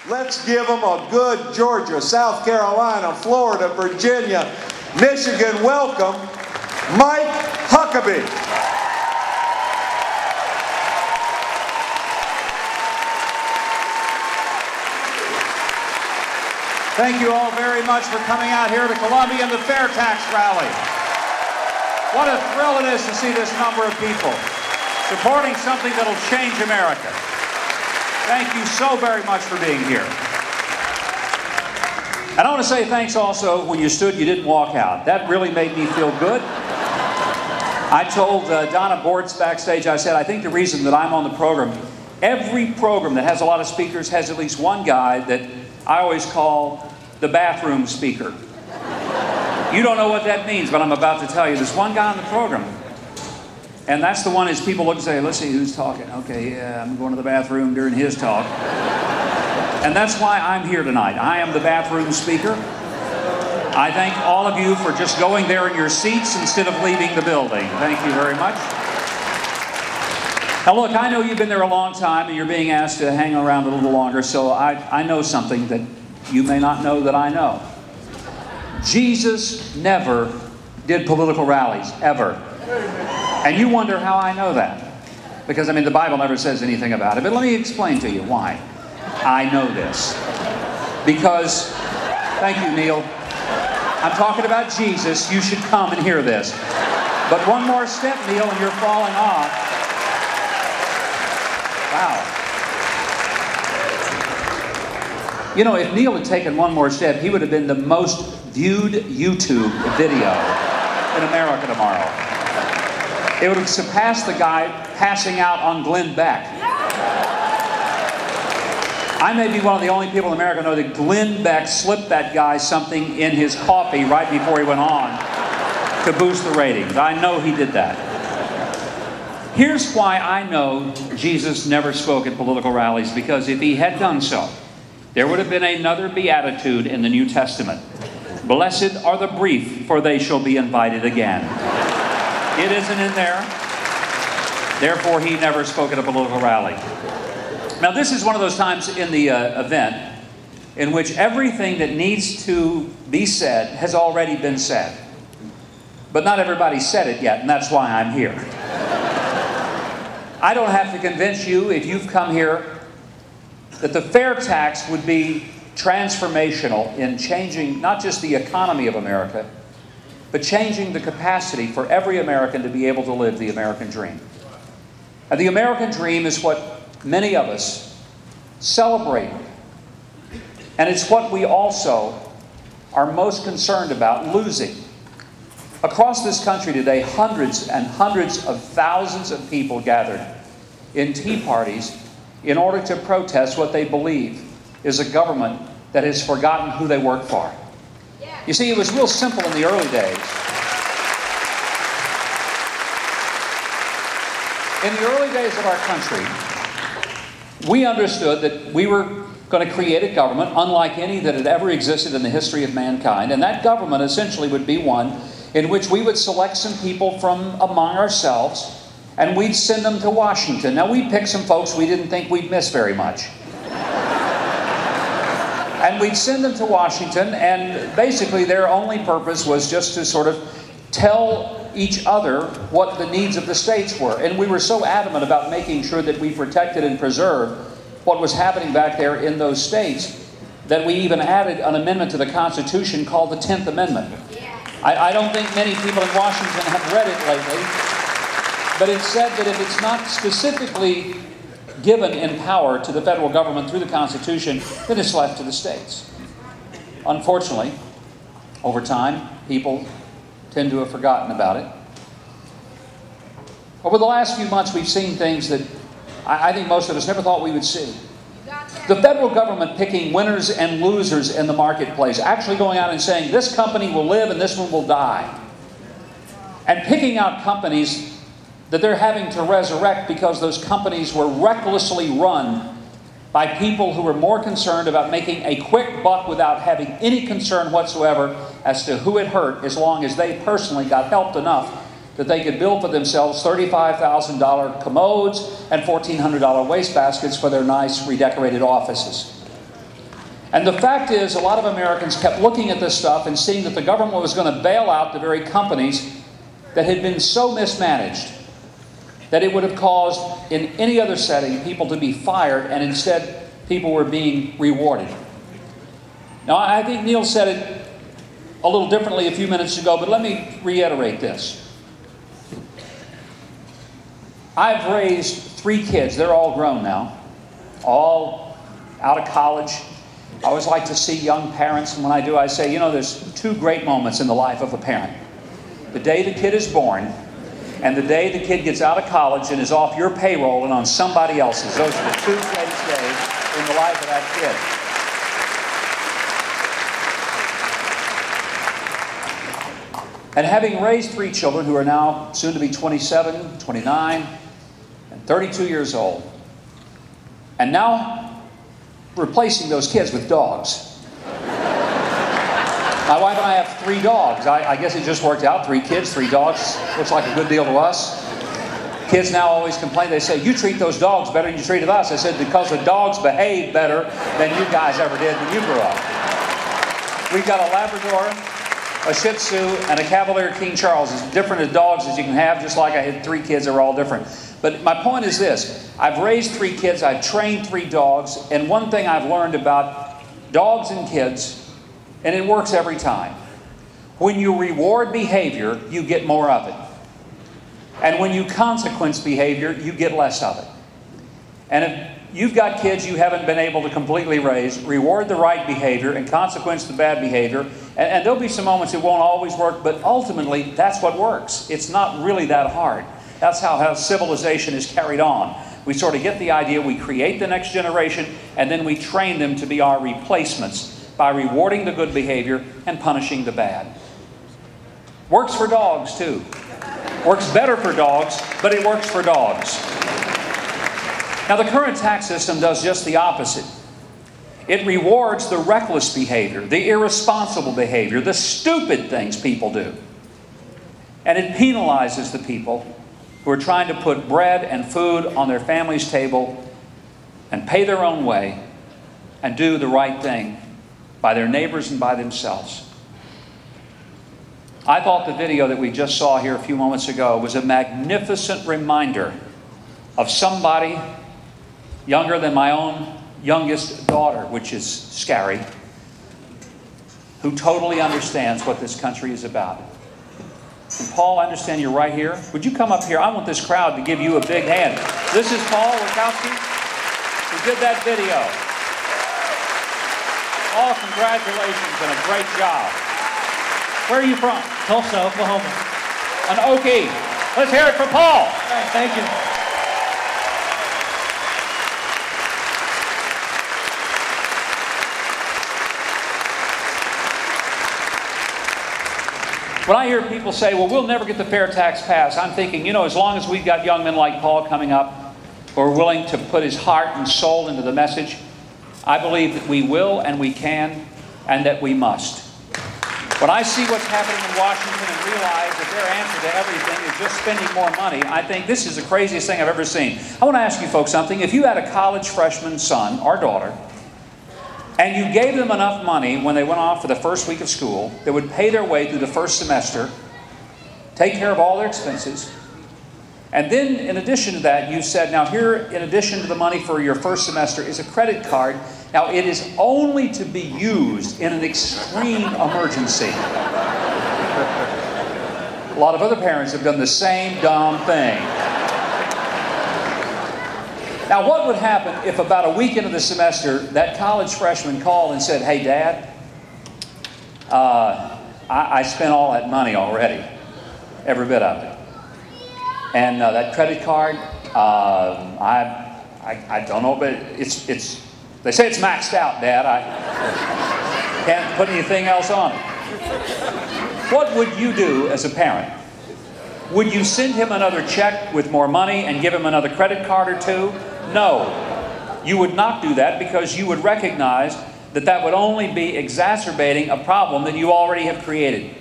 Let's give them a good Georgia, South Carolina, Florida, Virginia, Michigan welcome, Mike Huckabee. Thank you all very much for coming out here to Columbia and the FairTax rally. What a thrill it is to see this number of people supporting something that'll change America. Thank you so very much for being here. And I want to say thanks also when you stood, you didn't walk out. That really made me feel good. I told Donna Bortz backstage, I said, I think the reason that I'm on the program, every program that has a lot of speakers has at least one guy that I always call the bathroom speaker. You don't know what that means, but I'm about to tell you. There's one guy on the program. And that's the one as people look and say, let's see who's talking. Okay, yeah, I'm going to the bathroom during his talk. And that's why I'm here tonight. I am the bathroom speaker. I thank all of you for just going there in your seats instead of leaving the building. Thank you very much. Now look, I know you've been there a long time and you're being asked to hang around a little longer, so I know something that you may not know that I know. Jesus never did political rallies, ever. And you wonder how I know that. Because, I mean, the Bible never says anything about it. But let me explain to you why I know this. Because, thank you, Neil. I'm talking about Jesus. You should come and hear this. But one more step, Neil, and you're falling off. Wow. You know, if Neil had taken one more step, he would have been the most viewed YouTube video in America tomorrow. It would have surpassed the guy passing out on Glenn Beck. I may be one of the only people in America who know that Glenn Beck slipped that guy something in his coffee right before he went on to boost the ratings. I know he did that. Here's why I know Jesus never spoke at political rallies, because if he had done so, there would have been another beatitude in the New Testament. Blessed are the brief, for they shall be invited again. It isn't in there. Therefore, he never spoke at a political rally. Now, this is one of those times in the event in which everything that needs to be said has already been said. But not everybody said it yet, and that's why I'm here. I don't have to convince you, if you've come here, that the fair tax would be transformational in changing not just the economy of America, but changing the capacity for every American to be able to live the American dream. And the American dream is what many of us celebrate. And it's what we also are most concerned about losing. Across this country today, hundreds and hundreds of thousands of people gathered in tea parties in order to protest what they believe is a government that has forgotten who they work for. You see, it was real simple in the early days. In the early days of our country, we understood that we were going to create a government unlike any that had ever existed in the history of mankind. And that government essentially would be one in which we would select some people from among ourselves and we'd send them to Washington. Now, we'd pick some folks we didn't think we'd miss very much. And we'd send them to Washington, and basically their only purpose was just to sort of tell each other what the needs of the states were. And we were so adamant about making sure that we protected and preserved what was happening back there in those states that we even added an amendment to the Constitution called the 10th Amendment. I don't think many people in Washington have read it lately, but it said that if it's not specifically given in power to the federal government through the Constitution, then it's left to the states. Unfortunately, over time, people tend to have forgotten about it. Over the last few months, we've seen things that I think most of us never thought we would see. The federal government picking winners and losers in the marketplace, actually going out and saying, this company will live and this one will die. And picking out companies that they're having to resurrect because those companies were recklessly run by people who were more concerned about making a quick buck without having any concern whatsoever as to who it hurt, as long as they personally got helped enough that they could build for themselves $35,000 commodes and $1,400 wastebaskets for their nice redecorated offices. And the fact is, a lot of Americans kept looking at this stuff and seeing that the government was going to bail out the very companies that had been so mismanaged that it would have caused, in any other setting, people to be fired, and instead people were being rewarded. Now, I think Neil said it a little differently a few minutes ago, but let me reiterate this. I've raised 3 kids. They're all grown now, all out of college. I always like to see young parents, and when I do, I say, you know, there's 2 great moments in the life of a parent. The day the kid is born, and the day the kid gets out of college and is off your payroll and on somebody else's. Those are the 2 greatest days in the life of that kid. And having raised 3 children who are now soon to be 27, 29, and 32 years old, and now replacing those kids with dogs. My wife and I have 3 dogs. I guess it just worked out. 3 kids, 3 dogs. Looks like a good deal to us. Kids now always complain. They say, you treat those dogs better than you treated us. I said, because the dogs behave better than you guys ever did when you grew up. We've got a Labrador, a Shih Tzu, and a Cavalier King Charles. As different as dogs as you can have, just like I had 3 kids that were all different. But my point is this. I've raised 3 kids. I've trained 3 dogs. And one thing I've learned about dogs and kids, and it works every time. When you reward behavior, you get more of it. And when you consequence behavior, you get less of it. And if you've got kids you haven't been able to completely raise, reward the right behavior and consequence the bad behavior. And there'll be some moments it won't always work, but ultimately, that's what works. It's not really that hard. That's how civilization is carried on. We sort of get the idea, we create the next generation, and then we train them to be our replacements by rewarding the good behavior and punishing the bad. Works for dogs, too. Works better for dogs, but it works for dogs. Now, the current tax system does just the opposite. It rewards the reckless behavior, the irresponsible behavior, the stupid things people do. And it penalizes the people who are trying to put bread and food on their family's table and pay their own way and do the right thing by their neighbors and by themselves. I thought the video that we just saw here a few moments ago was a magnificent reminder of somebody younger than my own youngest daughter, which is scary, who totally understands what this country is about. And Paul, I understand you're right here. Would you come up here? I want this crowd to give you a big hand. This is Paul Huckabee, who did that video. All congratulations and a great job. Where are you from? Tulsa, Oklahoma. An Okie. Let's hear it for Paul. All right, thank you. When I hear people say, well, we'll never get the fair tax passed, I'm thinking, you know, as long as we've got young men like Paul coming up who are willing to put his heart and soul into the message, I believe that we will and we can and that we must. When I see what's happening in Washington and realize that their answer to everything is just spending more money, I think this is the craziest thing I've ever seen. I want to ask you folks something. If you had a college freshman son or daughter, and you gave them enough money when they went off for the first week of school that would pay their way through the first semester, take care of all their expenses, and then in addition to that, you said, now here, in addition to the money for your first semester, is a credit card. Now, it is only to be used in an extreme emergency. A lot of other parents have done the same dumb thing. Now, what would happen if about a week into the semester, that college freshman called and said, hey, Dad, I spent all that money already, every bit of it. And that credit card, I don't know, but it's they say it's maxed out, Dad. I can't put anything else on it. What would you do as a parent? Would you send him another check with more money and give him another credit card or two? No. You would not do that because you would recognize that that would only be exacerbating a problem that you already have created.